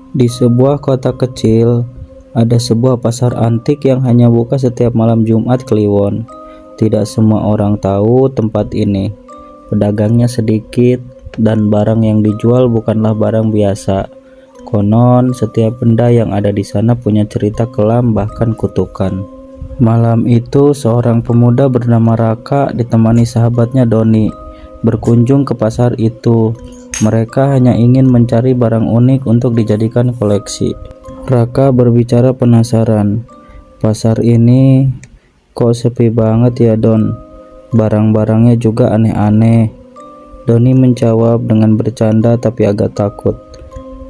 Di sebuah kota kecil, ada sebuah pasar antik yang hanya buka setiap malam Jumat Kliwon. Tidak semua orang tahu tempat ini. Pedagangnya sedikit, dan barang yang dijual bukanlah barang biasa. Konon, setiap benda yang ada di sana punya cerita kelam, bahkan kutukan. Malam itu, seorang pemuda bernama Raka ditemani sahabatnya Doni berkunjung ke pasar itu. Mereka hanya ingin mencari barang unik untuk dijadikan koleksi. Raka berbicara penasaran. Pasar ini kok sepi banget ya, Don? Barang-barangnya juga aneh-aneh. Doni menjawab dengan bercanda tapi agak takut.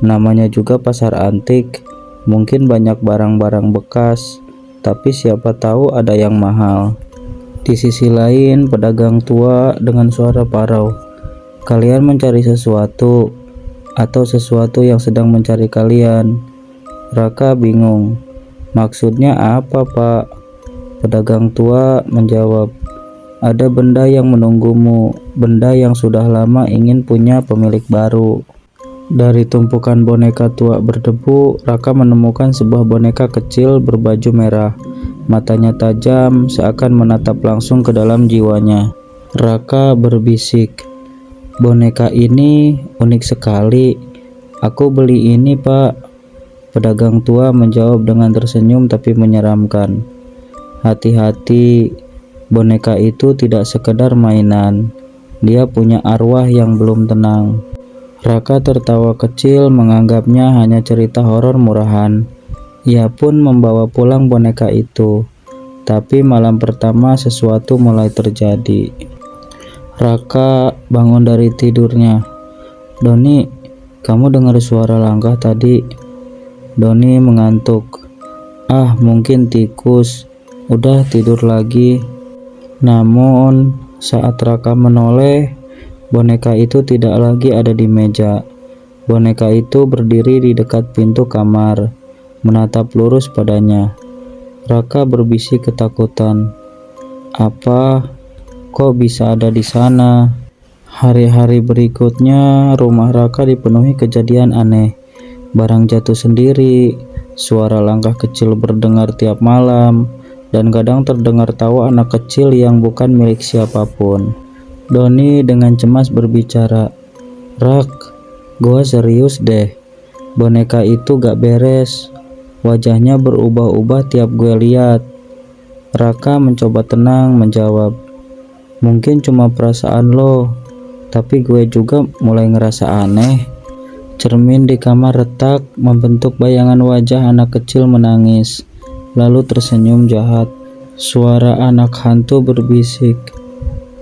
Namanya juga pasar antik, mungkin banyak barang-barang bekas, tapi siapa tahu ada yang mahal. Di sisi lain, pedagang tua dengan suara parau, "Kalian mencari sesuatu, atau sesuatu yang sedang mencari kalian?" Raka bingung. "Maksudnya apa, Pak?" Pedagang tua menjawab, "Ada benda yang menunggumu, benda yang sudah lama ingin punya pemilik baru." Dari tumpukan boneka tua berdebu, Raka menemukan sebuah boneka kecil berbaju merah. Matanya tajam, seakan menatap langsung ke dalam jiwanya. Raka berbisik, "Boneka ini unik sekali. Aku beli ini, Pak." Pedagang tua menjawab dengan tersenyum tapi menyeramkan, "Hati-hati, boneka itu tidak sekedar mainan. Dia punya arwah yang belum tenang." Raka tertawa kecil, menganggapnya hanya cerita horor murahan. Ia pun membawa pulang boneka itu. Tapi malam pertama sesuatu mulai terjadi. Raka bangun dari tidurnya. "Doni, kamu dengar suara langkah tadi?" Doni mengantuk. "Ah, mungkin tikus. Udah tidur lagi." Namun, saat Raka menoleh, boneka itu tidak lagi ada di meja. Boneka itu berdiri di dekat pintu kamar, menatap lurus padanya. Raka berbisik ketakutan, "Apa? Kok bisa ada di sana?" Hari-hari berikutnya, rumah Raka dipenuhi kejadian aneh. Barang jatuh sendiri, suara langkah kecil berdengar tiap malam, dan kadang terdengar tawa anak kecil yang bukan milik siapapun. Doni dengan cemas berbicara, "Rak, gua serius deh. Boneka itu gak beres. Wajahnya berubah-ubah tiap gue lihat." Raka mencoba tenang menjawab, "Mungkin cuma perasaan lo, tapi gue juga mulai ngerasa aneh." Cermin di kamar retak membentuk bayangan wajah anak kecil menangis, lalu tersenyum jahat. Suara anak hantu berbisik,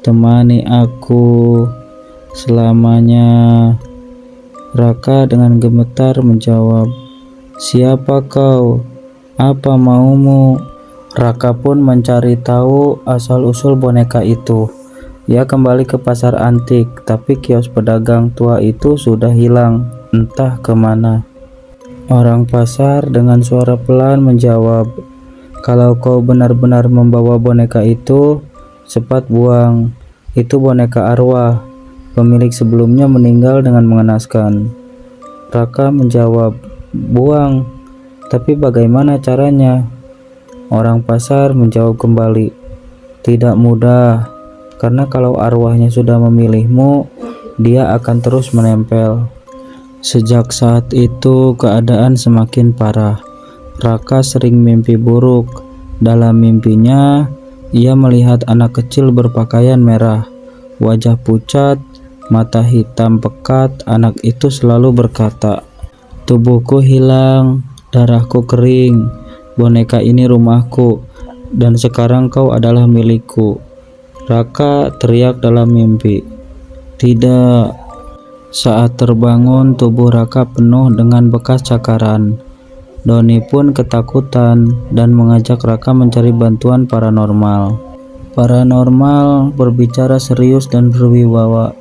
"Temani aku selamanya." Raka dengan gemetar menjawab, "Siapa kau? Apa maumu?" Raka pun mencari tahu asal-usul boneka itu. Ia kembali ke pasar antik, tapi kios pedagang tua itu sudah hilang, entah kemana. Orang pasar dengan suara pelan menjawab, "Kalau kau benar-benar membawa boneka itu, cepat buang. Itu boneka arwah. Pemilik sebelumnya meninggal dengan mengenaskan." Raka menjawab, "Buang? Tapi bagaimana caranya?" Orang pasar menjawab kembali, "Tidak mudah, karena kalau arwahnya sudah memilihmu, dia akan terus menempel." Sejak saat itu, keadaan semakin parah. Raka sering mimpi buruk. Dalam mimpinya, ia melihat anak kecil berpakaian merah, wajah pucat, mata hitam pekat. Anak itu selalu berkata, "Tubuhku hilang, darahku kering, boneka ini rumahku, dan sekarang kau adalah milikku." Raka teriak dalam mimpi, "Tidak." Saat terbangun, tubuh Raka penuh dengan bekas cakaran. Doni pun ketakutan dan mengajak Raka mencari bantuan paranormal. Paranormal berbicara serius dan berwibawa.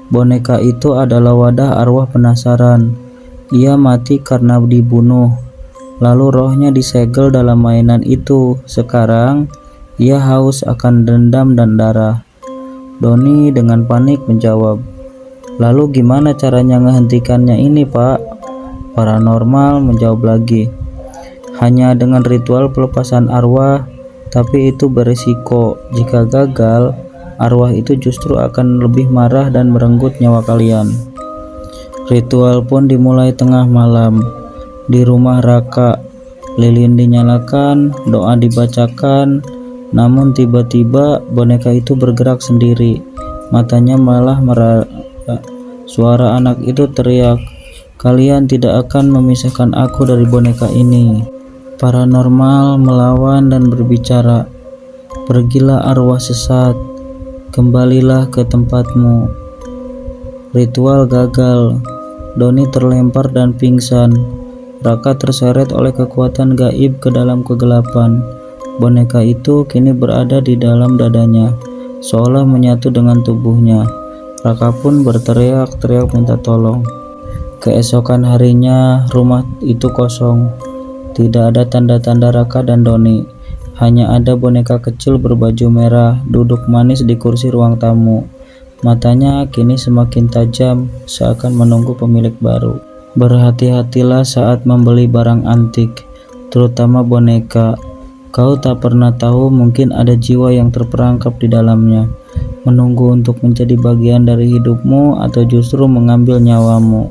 Boneka itu adalah wadah arwah penasaran. Ia mati karena dibunuh, lalu rohnya disegel dalam mainan itu. Sekarang, ia haus akan dendam dan darah. Doni dengan panik menjawab, "Lalu gimana caranya menghentikannya ini, Pak?" Paranormal menjawab lagi, hanya dengan ritual pelepasan arwah, tapi itu berisiko. Jika gagal, arwah itu justru akan lebih marah dan merenggut nyawa kalian. Ritual pun dimulai tengah malam. Di rumah Raka, lilin dinyalakan, doa dibacakan, namun tiba-tiba boneka itu bergerak sendiri. Matanya malah merah. Suara anak itu teriak, "Kalian tidak akan memisahkan aku dari boneka ini." Paranormal melawan dan berbicara, "Pergilah arwah sesat, kembalilah ke tempatmu." Ritual gagal. Doni terlempar dan pingsan. Raka terseret oleh kekuatan gaib ke dalam kegelapan. Boneka itu kini berada di dalam dadanya, seolah menyatu dengan tubuhnya. Raka pun berteriak-teriak minta tolong. Keesokan harinya, rumah itu kosong. Tidak ada tanda-tanda Raka dan Doni. Hanya ada boneka kecil berbaju merah duduk manis di kursi ruang tamu. Matanya kini semakin tajam, seakan menunggu pemilik baru. Berhati-hatilah saat membeli barang antik, terutama boneka. Kau tak pernah tahu, mungkin ada jiwa yang terperangkap di dalamnya, menunggu untuk menjadi bagian dari hidupmu atau justru mengambil nyawamu.